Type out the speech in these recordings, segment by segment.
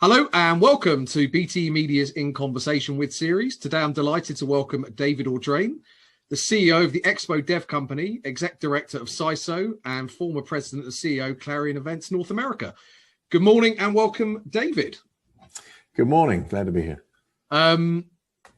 Hello and welcome to BT Media's In Conversation With series. Today I'm delighted to welcome David Audrain, the CEO of the ExpoDev company, Exec Director of SISO and former President and CEO Clarion Events North America. Good morning and welcome, David. Good morning, glad to be here. Can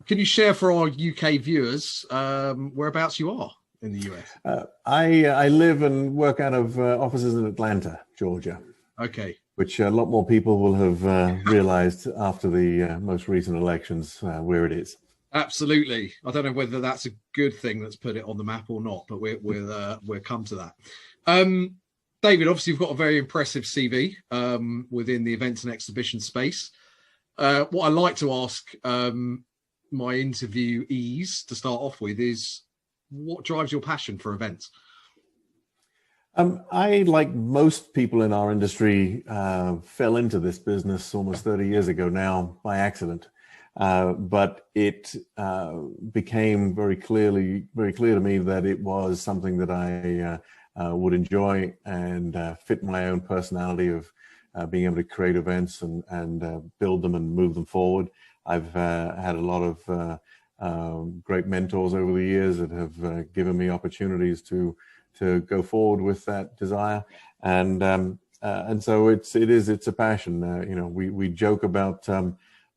you share for our UK viewers whereabouts you are in the US? I live and work out of offices in Atlanta, Georgia. Okay. Which a lot more people will have realized after the most recent elections where it is. Absolutely. I don't know whether that's a good thing that's put it on the map or not, but we'll come to that. David, obviously you've got a very impressive CV within the events and exhibition space. What I like to ask my interviewees to start off with is, what drives your passion for events? I, like most people in our industry, fell into this business almost 30 years ago now by accident. But it became very clear to me that it was something that I would enjoy and fit my own personality of being able to create events and build them and move them forward. I've had a lot of great mentors over the years that have given me opportunities to go forward with that desire, and so it's a passion. We joke about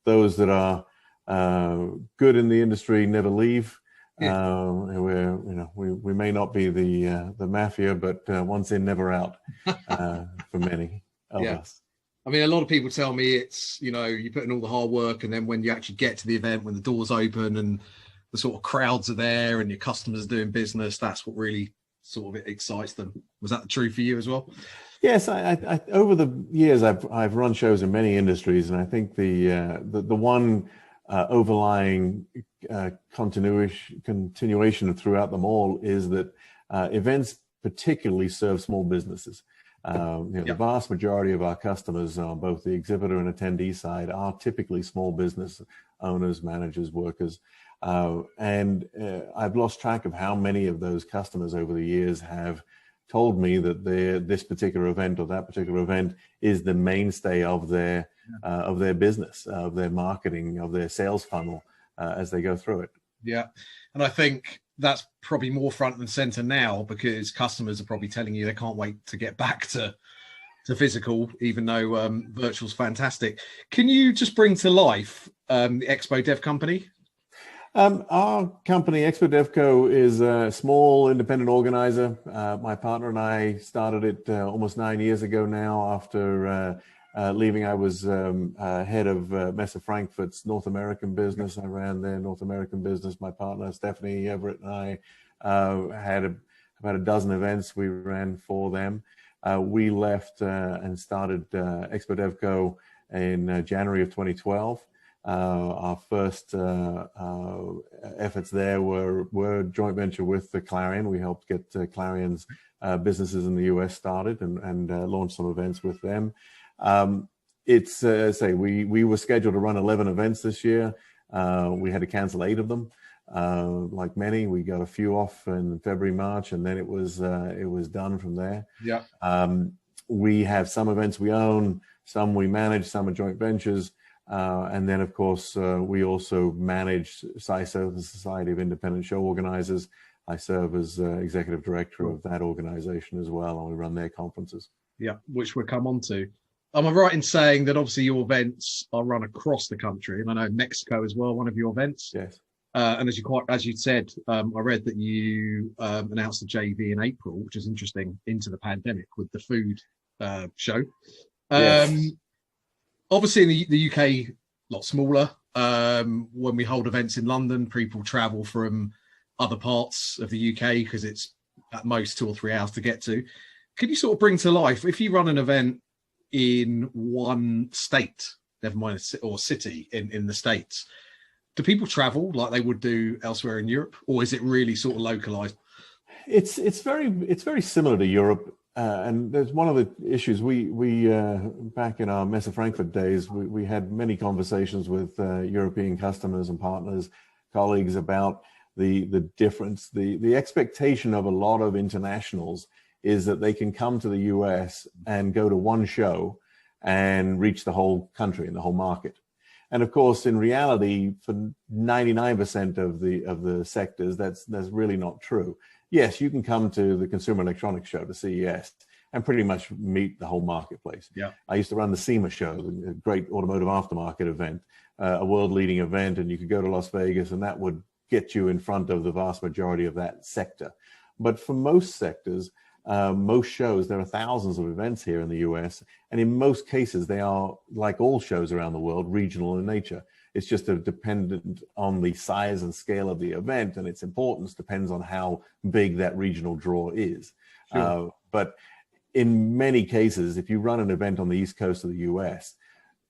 those that are good in the industry never leave. Yeah. We may not be the mafia, but once in, never out for many of us. I mean, a lot of people tell me it's, you put in all the hard work, and then when you actually get to the event, when the doors open and the sort of crowds are there and your customers are doing business, that's what really sort of excites them. Was that true for you as well? Yes, I over the years I've run shows in many industries, and I think the one overlying continuation throughout them all is that events particularly serve small businesses. The vast majority of our customers on both the exhibitor and attendee side are typically small business owners, managers, workers. And I've lost track of how many of those customers over the years have told me that this particular event or that particular event is the mainstay of their business, of their marketing, of their sales funnel as they go through it. Yeah, and I think that's probably more front and center now, because customers are probably telling you they can't wait to get back to physical, even though virtual's fantastic. Can you just bring to life the ExpoDev company? Our company, ExpoDevCo, is a small independent organizer. My partner and I started it almost 9 years ago now. After leaving, I was head of Messe Frankfurt's North American business. I ran their North American business. My partner, Stephanie Everett, and I had about a dozen events we ran for them. We left and started ExpoDevCo in January of 2012. Our first efforts there were joint venture with the Clarion. We helped get Clarion's businesses in the US started and launched some events with them. We were scheduled to run 11 events this year. We had to cancel 8 of them. Like many, we got a few off in February, March, and then it was done from there. Yeah. We have some events we own, some we manage, some are joint ventures. And then, of course, we also manage SISO, the Society of Independent Show Organizers. I serve as executive director of that organization as well, and we run their conferences. Yeah, which we'll come on to. Am I right in saying that obviously your events are run across the country, and I know Mexico as well, one of your events? Yes. And as you said, I read that you announced the JV in April, which is interesting, into the pandemic with the food show. Yes. Obviously, in the UK, a lot smaller. When we hold events in London, people travel from other parts of the UK because it's at most 2 or 3 hours to get to. Can you sort of bring to life, if you run an event in one state, never mind, or city in the States, do people travel like they would do elsewhere in Europe, or is it really sort of localized? It's very similar to Europe. And there's one of the issues we back in our Messe Frankfurt days, we had many conversations with European customers and partners, colleagues about the difference. The expectation of a lot of internationals is that they can come to the US and go to one show and reach the whole country and the whole market. And of course, in reality, for 99% of the sectors, that's really not true. Yes, you can come to the Consumer Electronics Show, to CES, and pretty much meet the whole marketplace. Yeah. I used to run the SEMA show, a great automotive aftermarket event, a world-leading event, and you could go to Las Vegas, and that would get you in front of the vast majority of that sector. But for most sectors, most shows, there are thousands of events here in the US, and in most cases, they are, like all shows around the world, regional in nature. It's just dependent on the size and scale of the event, and its importance depends on how big that regional draw is. Sure. But in many cases, if you run an event on the East Coast of the US,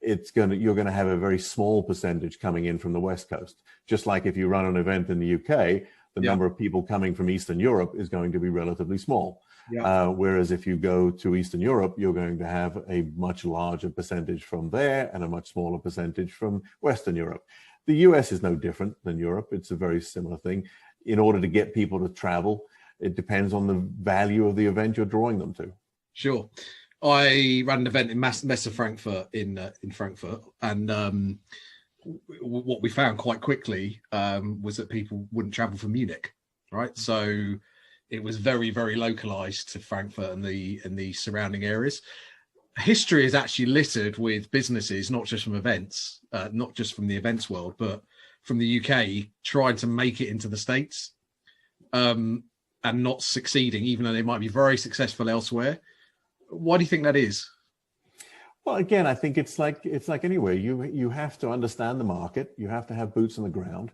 you're going to have a very small percentage coming in from the West Coast. Just like if you run an event in the UK, the number of people coming from Eastern Europe is going to be relatively small. Yeah. Whereas if you go to Eastern Europe, you're going to have a much larger percentage from there and a much smaller percentage from Western Europe. The US is no different than Europe. It's a very similar thing. In order to get people to travel, it depends on the value of the event you're drawing them to. Sure. I ran an event in Messe Frankfurt in Frankfurt, and what we found quite quickly was that people wouldn't travel from Munich, right? So it was very, very localized to Frankfurt and the surrounding areas. History is actually littered with businesses, not just from events, not just from the events world, but from the UK, trying to make it into the States and not succeeding, even though they might be very successful elsewhere. Why do you think that is? Well, again, I think it's like anywhere. You have to understand the market. You have to have boots on the ground.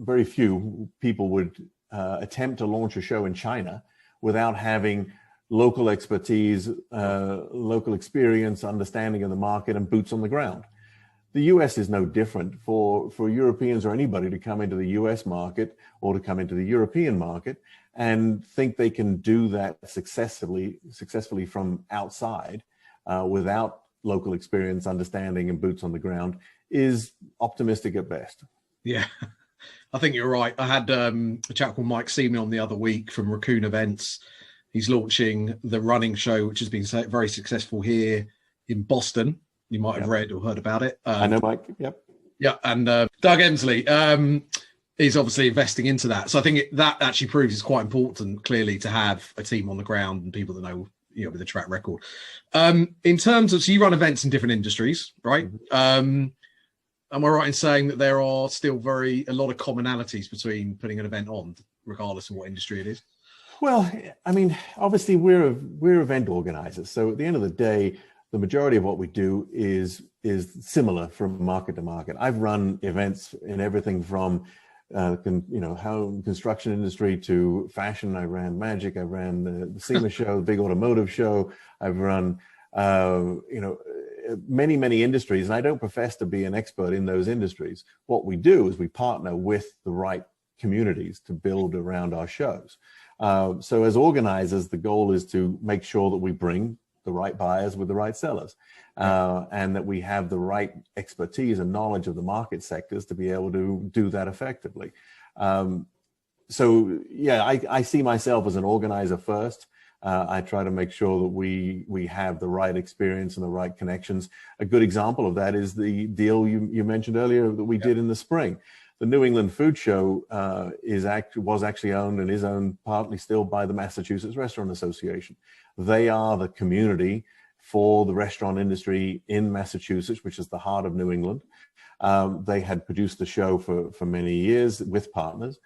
Very few people would attempt to launch a show in China without having local expertise, local experience, understanding of the market, and boots on the ground. The US is no different. For Europeans or anybody to come into the US market or to come into the European market and think they can do that successfully from outside without local experience, understanding, and boots on the ground is optimistic at best. Yeah, I think you're right. I had a chap called Mike Seaman on the other week from Raccoon Events. He's launching the running show, which has been very successful here in Boston. You might have read or heard about it. I know Mike. Yep. Yeah, and Doug Emsley is obviously investing into that. So I think that actually proves it's quite important, clearly, to have a team on the ground and people that know, with a track record. In terms of, so you run events in different industries, right? Mm-hmm. Am I right in saying that there are still a lot of commonalities between putting an event on, regardless of what industry it is? Well, I mean, obviously we're event organizers. So at the end of the day, the majority of what we do is similar from market to market. I've run events in everything from construction industry to fashion. I ran Magic. I ran the SEMA show, the big automotive show. I've run many industries, and I don't profess to be an expert in those industries. What we do is we partner with the right communities to build around our shows. So as organizers, the goal is to make sure that we bring the right buyers with the right sellers, and that we have the right expertise and knowledge of the market sectors to be able to do that effectively. So yeah, I see myself as an organizer first. I try to make sure that we have the right experience and the right connections. A good example of that is the deal you mentioned earlier that we did in the spring. The New England Food Show was actually owned and is owned partly still by the Massachusetts Restaurant Association. They are the community for the restaurant industry in Massachusetts, which is the heart of New England. They had produced the show for many years with partners.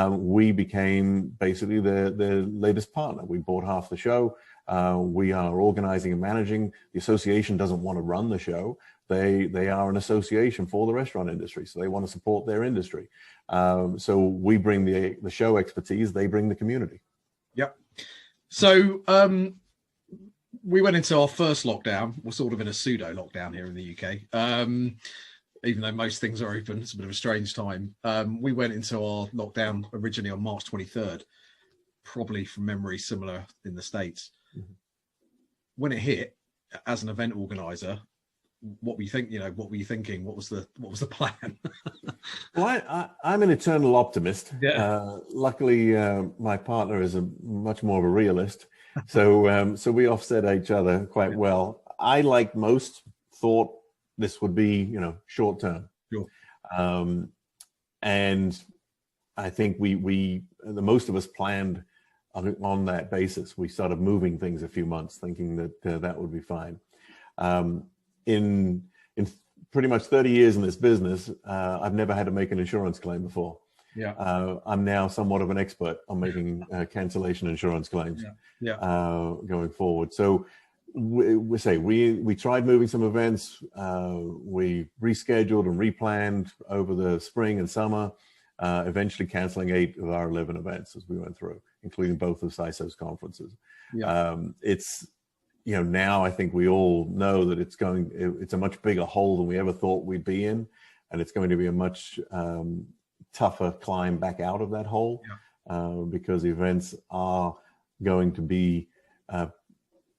We became basically their latest partner. We bought half the show. We are organizing and managing. The association doesn't want to run the show. They are an association for the restaurant industry, so they want to support their industry. So we bring the show expertise. They bring the community. Yep. So we went into our first lockdown. We're sort of in a pseudo lockdown here in the UK. Even though most things are open, it's a bit of a strange time. We went into our lockdown originally on March 23rd, probably from memory similar in the States. Mm-hmm. When it hit, as an event organizer, what were you think? What were you thinking? What was the plan? Well, I'm an eternal optimist. Yeah. Luckily, my partner is much more of a realist, so we offset each other quite well. I, like most, thought this would be short term, Sure. and I think the most of us planned on that basis. We started moving things a few months, thinking that that would be fine. In pretty much 30 years in this business, I've never had to make an insurance claim before. Yeah. I'm now somewhat of an expert on making cancellation insurance claims. Yeah. Going forward. So we tried moving some events. We rescheduled and replanned over the spring and summer, eventually canceling 8 of our 11 events as we went through, including both of SISO's conferences. Yeah. It's now I think we all know that it's a much bigger hole than we ever thought we'd be in, and it's going to be a much tougher climb back out of that hole, because events are going to be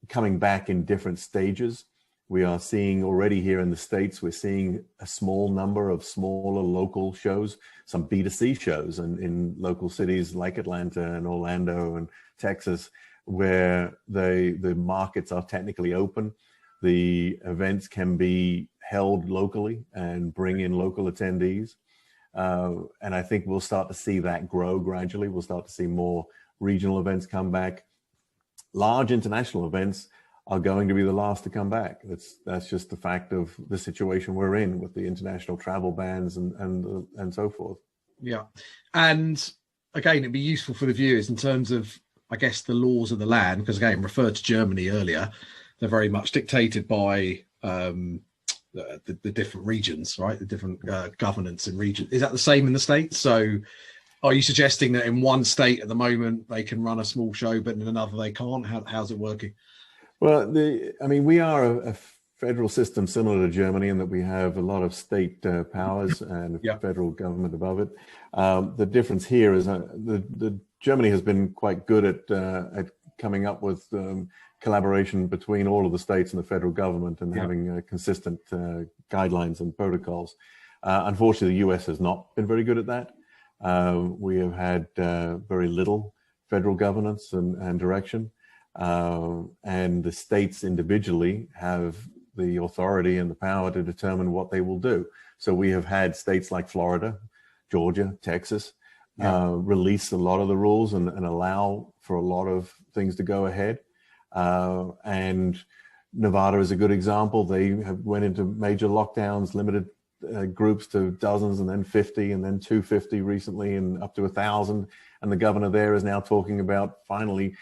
coming back in different stages. We are seeing already here in the States, we're seeing a small number of smaller local shows, some B2C shows in local cities like Atlanta and Orlando and Texas, where the markets are technically open. The events can be held locally and bring in local attendees. And I think we'll start to see that grow gradually. We'll start to see more regional events come back. Large international events are going to be the last to come back. That's just the fact of the situation we're in with the international travel bans and so forth. Yeah. And again, it'd be useful for the viewers in terms of, I guess, the laws of the land, because again, referred to Germany earlier, they're very much dictated by the different regions, right? The different governance and regions. Is that the same in the States? So are you suggesting that in one state at the moment they can run a small show, but in another they can't? How's it working? Well, we are a federal system similar to Germany in that we have a lot of state powers and federal government above it. The difference here is the Germany has been quite good at coming up with collaboration between all of the states and the federal government and having consistent guidelines and protocols. Unfortunately, the US has not been very good at that. We have had very little federal governance and direction. And the states individually have the authority and the power to determine what they will do. So we have had states like Florida, Georgia, Texas, release a lot of the rules and allow for a lot of things to go ahead. And Nevada is a good example. They have went into major lockdowns, limited groups to dozens, and then 50, and then 250 recently, and up to 1,000. And the governor there is now talking about finally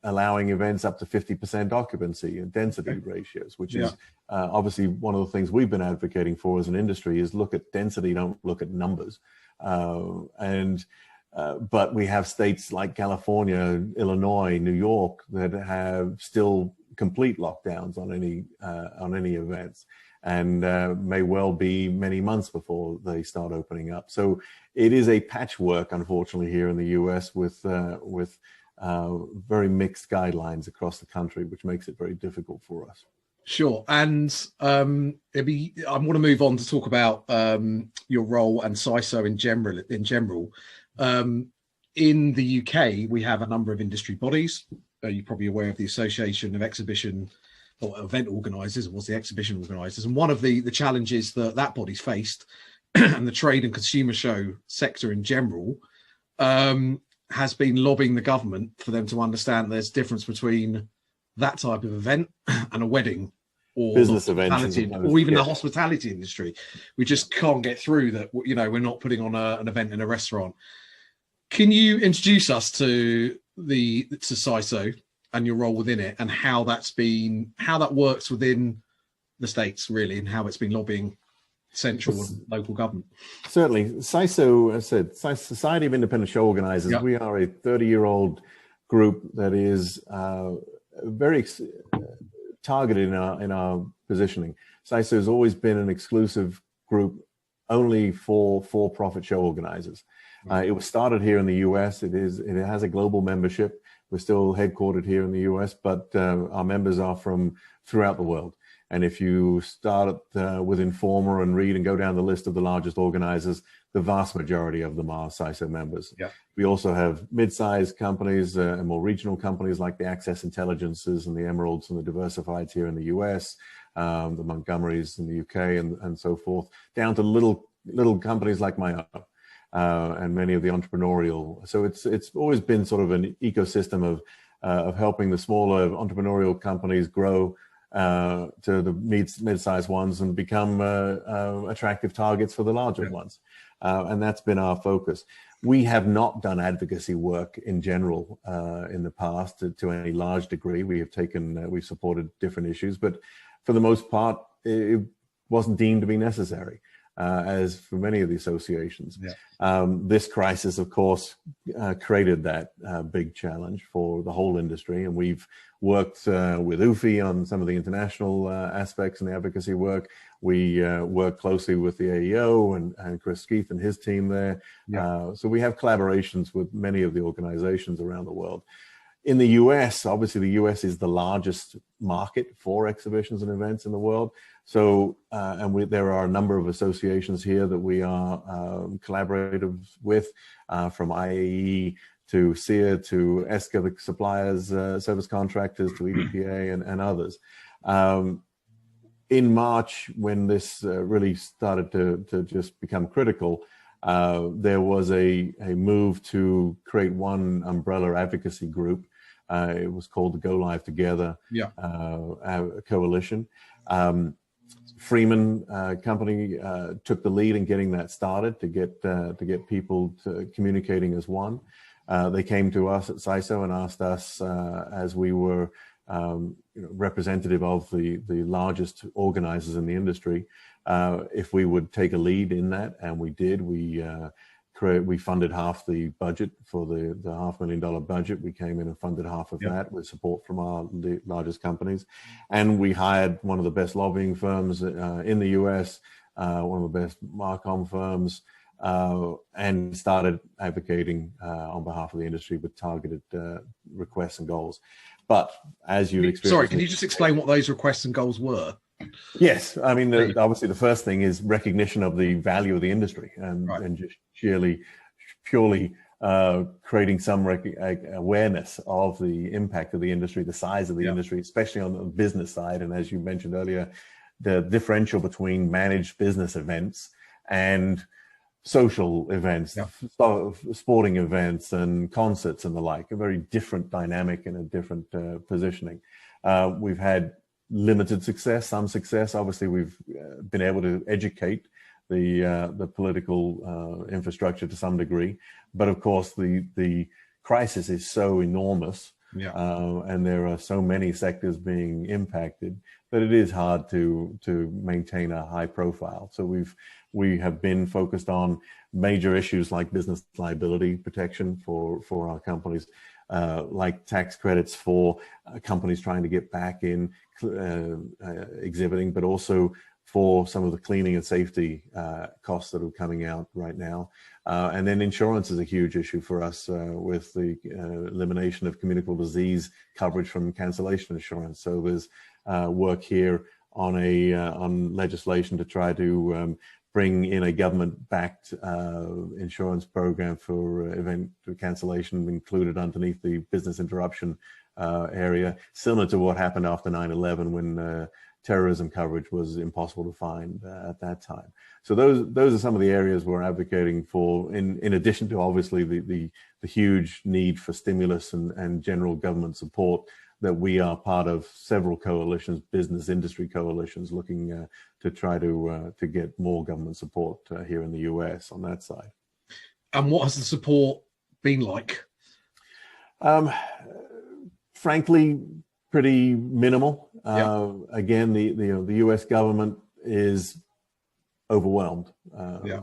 allowing events up to 50% occupancy and density ratios, which is obviously one of the things we've been advocating for as an industry is look at density, don't look at numbers. But we have states like California, Illinois, New York that have still complete lockdowns on any events, and may well be many months before they start opening up. So it is a patchwork, unfortunately, here in the US with very mixed guidelines across the country, which makes it very difficult for us. Sure. And I want to move on to talk about your role and SISO in general. In the UK, we have a number of industry bodies. You're probably aware of the Association of Exhibition or Event Organisers, or was the Exhibition Organisers. And one of the challenges that body's faced and the trade and consumer show sector in general has been lobbying the government for them to understand there's a difference between that type of event and a wedding or business events, or even the hospitality industry. We just can't get through that. We're not putting on an event in a restaurant. Can you introduce us to SISO and your role within it, and how that works within the States, really, and how it's been lobbying central and local government? Certainly. SISO, as I said, Society of Independent Show Organizers, we are a 30-year-old group that is very targeted in our positioning. SISO has always been an exclusive group only for for-profit show organizers. It was started here in the US. It has a global membership. We're still headquartered here in the US, but our members are from throughout the world. And if you start with Informer and read and go down the list of the largest organizers, the vast majority of them are SISO members. Yeah. We also have mid-sized companies and more regional companies like the Access Intelligences and the Emeralds and the Diversifieds here in the US, the Montgomerys in the UK and so forth, down to little companies like my own. And many of the entrepreneurial. So it's always been sort of an ecosystem of helping the smaller entrepreneurial companies grow to the mid-sized ones and become attractive targets for the larger ones. And that's been our focus. We have not done advocacy work in general in the past to any large degree. We've supported different issues, but for the most part, it wasn't deemed to be necessary. As for many of the associations. Yeah. This crisis, of course, created that big challenge for the whole industry. And we've worked with UFI on some of the international aspects and the advocacy work. We work closely with the AEO and Chris Keith and his team there. Yeah. So we have collaborations with many of the organizations around the world. In the US, obviously the US is the largest market for exhibitions and events in the world. So, there are a number of associations here that we are collaborative with, from IAE to SEER to ESCA, the suppliers, service contractors, to EDPA and others. In March, when this really started to just become critical, there was a move to create one umbrella advocacy group. It was called the Go Live Together Coalition. Freeman company took the lead in getting that started to get people communicating as one. They came to us at SISO and asked us, as we were representative of the largest organizers in the industry, if we would take a lead in that, and we did. We funded half the budget for the $500,000 budget. We came in and funded half of that with support from our largest companies. And we hired one of the best lobbying firms in the US, one of the best Marcom firms, and started advocating on behalf of the industry with targeted requests and goals. But as you experienced... Sorry, can you just explain what those requests and goals were? Yes, I mean, obviously the first thing is recognition of the value of the industry and just purely creating some awareness of the impact of the industry, the size of the industry, especially on the business side. And as you mentioned earlier, the differential between managed business events and social events, sporting events and concerts and the like, a very different dynamic and a different positioning. We've had limited success, some success. Obviously, we've been able to educate the political infrastructure to some degree, but of course, the crisis is so enormous, and there are so many sectors being impacted that it is hard to maintain a high profile. So we have been focused on major issues like business liability protection for our companies, like tax credits for companies trying to get back in exhibiting, but also for some of the cleaning and safety costs that are coming out right now. And then insurance is a huge issue for us with the elimination of communicable disease coverage from cancellation insurance. So there's work here on legislation to try to bring in a government-backed insurance program for event cancellation included underneath the business interruption area, similar to what happened after 9/11 when terrorism coverage was impossible to find at that time. So those are some of the areas we're advocating for, in addition to obviously the huge need for stimulus and general government support, that we are part of several coalitions, business industry coalitions, looking to try to get more government support here in the US on that side. And what has the support been like? Frankly, pretty minimal. Again, the US government is overwhelmed,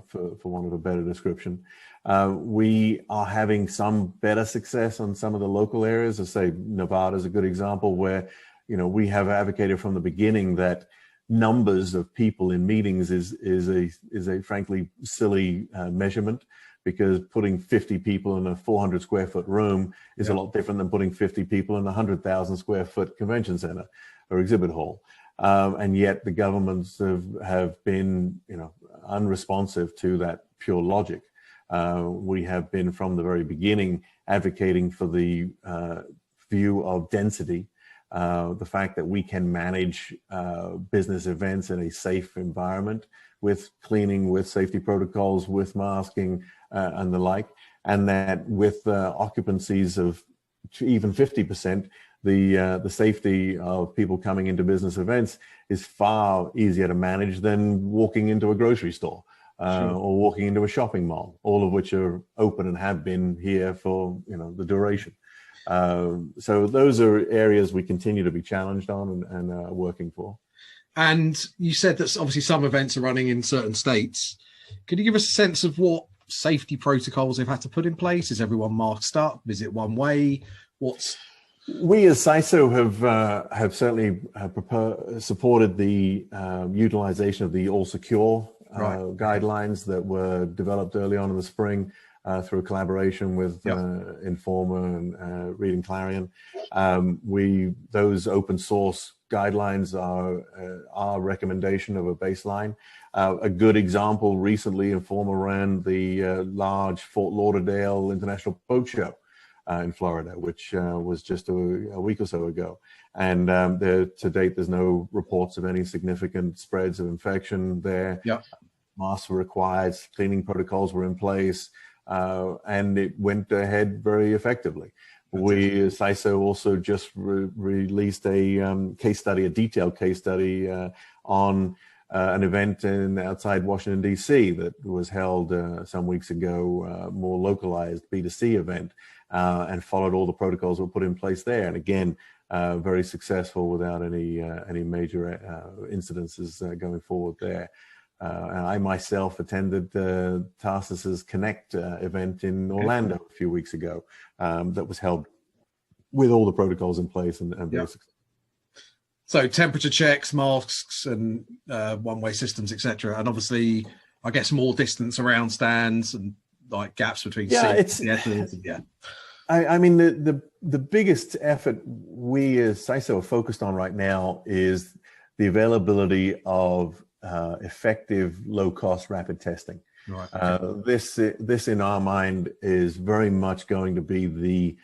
for want of a better description. We are having some better success on some of the local areas. I say Nevada is a good example where, we have advocated from the beginning that numbers of people in meetings is a frankly silly measurement, because putting 50 people in a 400 square foot room is a lot different than putting 50 people in a 100,000 square foot convention center or exhibit hall. and yet the governments have been, unresponsive to that pure logic. We have been from the very beginning advocating for the view of density, the fact that we can manage business events in a safe environment with cleaning, with safety protocols, with masking and the like, and that with occupancies of even 50%, the safety of people coming into business events is far easier to manage than walking into a grocery store or walking into a shopping mall, all of which are open and have been here for the duration. So those are areas we continue to be challenged on and working for. And you said that obviously some events are running in certain states. Could you give us a sense of what safety protocols they've had to put in place? Is everyone masked up? Is it one way? We as SISO have certainly supported the utilization of the All Secure guidelines that were developed early on in the spring through a collaboration with Informer and Reading Clarion. Those open source guidelines are our recommendation of a baseline. A good example, recently Informer ran the large Fort Lauderdale International Boat Show in Florida, which was just a week or so ago. And to date, there's no reports of any significant spreads of infection there. Masks were required, cleaning protocols were in place, and it went ahead very effectively. We, as SISO, also just released a case study, a detailed case study on an event outside Washington, D.C. that was held some weeks ago, more localized B2C event, and followed all the protocols that were put in place there. And again, very successful without any major incidences going forward there. And I myself attended Tarsus's Connect event in Orlando a few weeks ago that was held with all the protocols in place and very successful. So temperature checks, masks, and one-way systems, etc. And obviously, I guess more distance around stands and like gaps between seats. I mean, the biggest effort we as SISO are focused on right now is the availability of effective, low-cost rapid testing. This in our mind is very much going to be the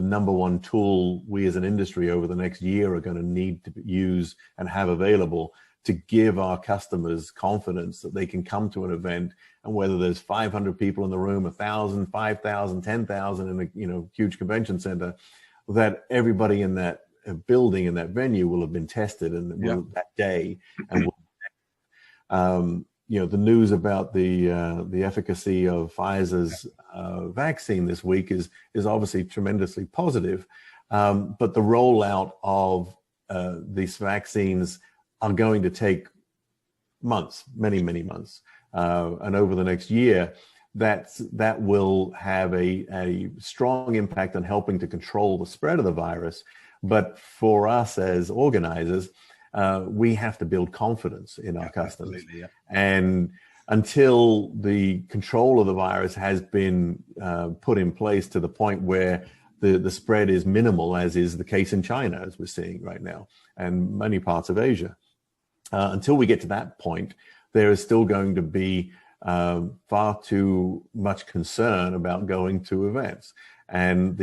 number one tool we as an industry over the next year are going to need to use and have available to give our customers confidence that they can come to an event, and whether there's 500 people in the room, 1,000, 5,000, 10,000 in a huge convention center, that everybody in that building, in that venue, will have been tested and that day. And the news about the efficacy of Pfizer's vaccine this week is obviously tremendously positive, but the rollout of these vaccines are going to take months, many months, and over the next year, that will have a strong impact on helping to control the spread of the virus. But for us as organizers, we have to build confidence in our customers. And until the control of the virus has been put in place to the point where the spread is minimal, as is the case in China, as we're seeing right now, and many parts of Asia, until we get to that point, there is still going to be far too much concern about going to events. And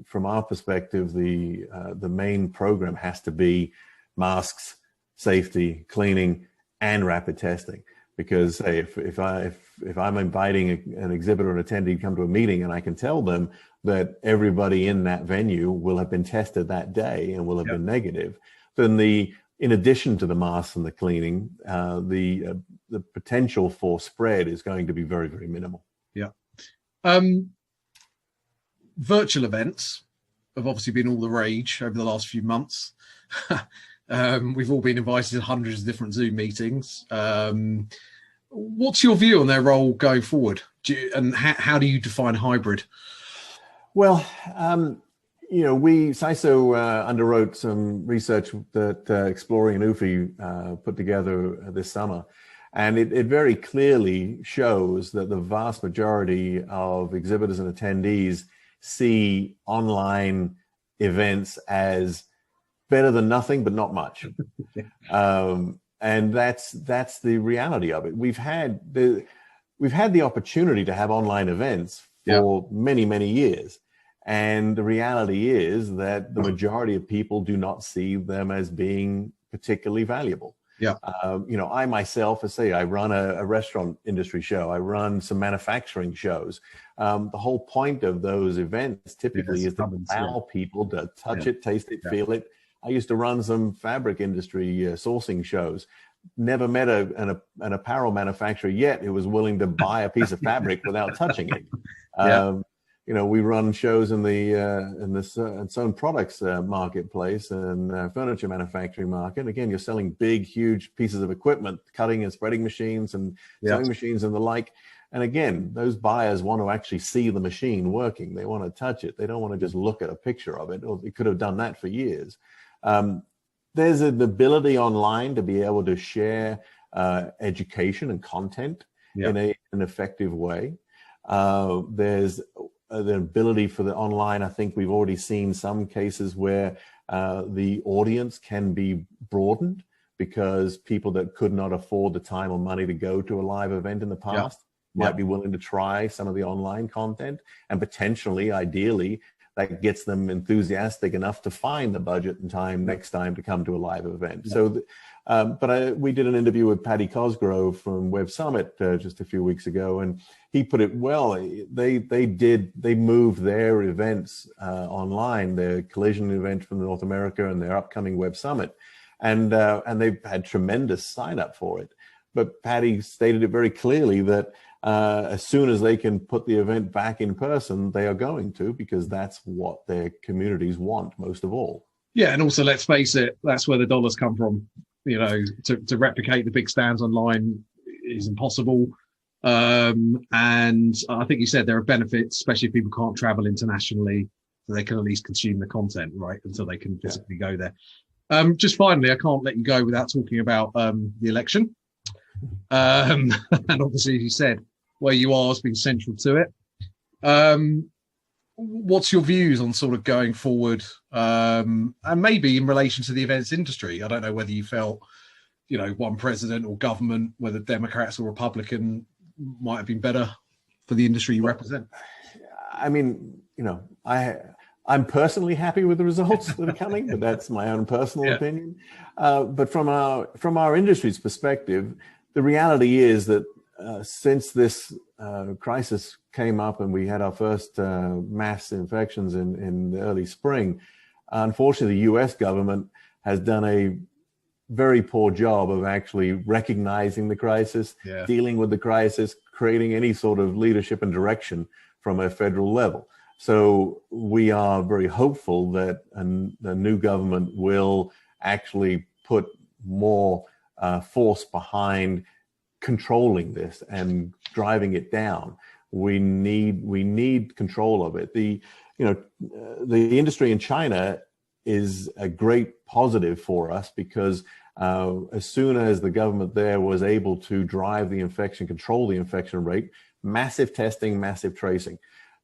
from our perspective, the main program has to be masks, safety, cleaning, and rapid testing. Because if I'm inviting an exhibitor or an attendee to come to a meeting, and I can tell them that everybody in that venue will have been tested that day and will have been negative, then in addition to the masks and the cleaning, the potential for spread is going to be very, very minimal. Virtual events have obviously been all the rage over the last few months. We've all been invited to hundreds of different Zoom meetings. What's your view on their role going forward? And how do you define hybrid? Well, SISO underwrote some research that Exploring and UFI put together this summer. And it very clearly shows that the vast majority of exhibitors and attendees see online events as better than nothing, but not much. Yeah. And that's the reality of it. We've had the opportunity to have online events for many, many years. And the reality is that the majority of people do not see them as being particularly valuable. Yeah. I myself, I run a restaurant industry show. I run some manufacturing shows. The whole point of those events typically is to allow people to touch it, taste it, feel it. I used to run some fabric industry sourcing shows. Never met an apparel manufacturer yet who was willing to buy a piece of fabric without touching it. We run shows in the sewn products marketplace and furniture manufacturing market. Again, you're selling big, huge pieces of equipment, cutting and spreading machines and sewing machines and the like. And again, those buyers want to actually see the machine working. They want to touch it. They don't want to just look at a picture of it, or they could have done that for years. There's an ability online to be able to share education and content in an effective way. There's the ability for the online. I think we've already seen some cases where the audience can be broadened because people that could not afford the time or money to go to a live event in the past might be willing to try some of the online content, and potentially, ideally, that gets them enthusiastic enough to find the budget and time next time to come to a live event. So, we did an interview with Paddy Cosgrove from Web Summit just a few weeks ago, and he put it well. They moved their events online, their collision event from North America and their upcoming Web Summit, and they've had tremendous sign up for it. But Paddy stated it very clearly that as soon as they can put the event back in person, they are going to, because that's what their communities want most of all. Yeah, and also, let's face it, that's where the dollars come from. To replicate the big stands online is impossible. And I think you said there are benefits, especially if people can't travel internationally, so they can at least consume the content, right, until they can physically go there. Just finally, I can't let you go without talking about the election. And obviously, as you said, where you are has been central to it. What's your views on sort of going forward, and maybe in relation to the events industry? I don't know whether you felt, one president or government, whether Democrats or Republican, might have been better for the industry you represent. I mean, I'm personally happy with the results that are coming, but that's my own personal opinion. But from our industry's perspective, the reality is that since this crisis came up and we had our first mass infections in the early spring, unfortunately, the US government has done a very poor job of actually recognizing the crisis, dealing with the crisis, creating any sort of leadership and direction from a federal level. So we are very hopeful that the new government will actually put more force behind controlling this and driving it down. We need control of it. The industry in China is a great positive for us, because as soon as the government there was able to drive the infection, control the infection rate, massive testing, massive tracing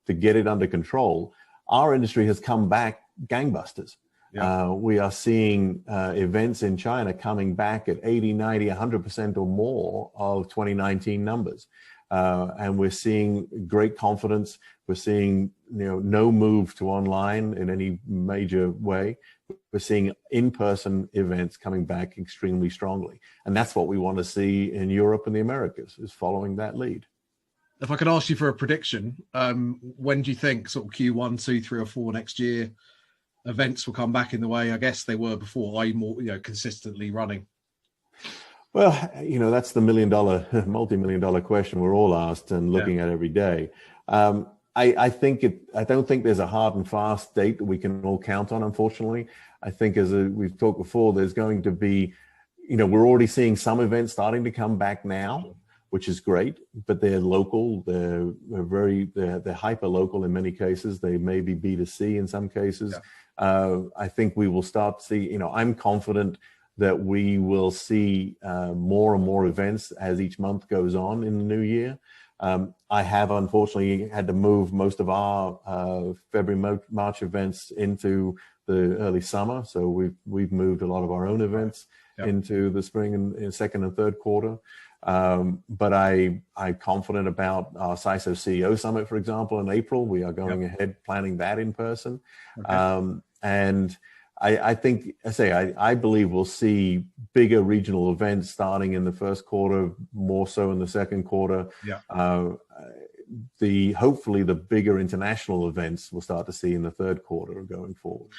to get it under control, our industry has come back gangbusters. We are seeing events in China coming back at 80, 90, 100% or more of 2019 numbers. And we're seeing great confidence. We're seeing no move to online in any major way. We're seeing in-person events coming back extremely strongly. And that's what we want to see in Europe and the Americas, is following that lead. If I could ask you for a prediction, when do you think sort of Q1, 2, 3 or 4 next year events will come back in the way I guess they were before, i.e. more, consistently running? Well, that's the multi-million-dollar question we're all asked and looking at every day. I don't think there's a hard and fast date that we can all count on, unfortunately. I think, as we've talked before, there's going to be, we're already seeing some events starting to come back now, which is great, but they're local. They're hyper local in many cases. They may be B2C in some cases. I think we will start to see, I'm confident that we will see more and more events as each month goes on in the new year. I have unfortunately had to move most of our February, March events into the early summer. So we've moved a lot of our own events into the spring and second and third quarter. But I'm confident about our SISO CEO Summit, for example, in April. We are going ahead planning that in person. Okay. And I think, I believe we'll see bigger regional events starting in the first quarter, more so in the second quarter. Hopefully the bigger international events we'll start to see in the third quarter going forward.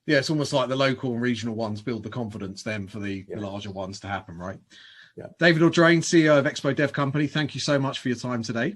Yeah, it's almost like the local and regional ones build the confidence then for the larger ones to happen, right? Yeah. David Audrain, CEO of ExpoDevCo. Thank you so much for your time today.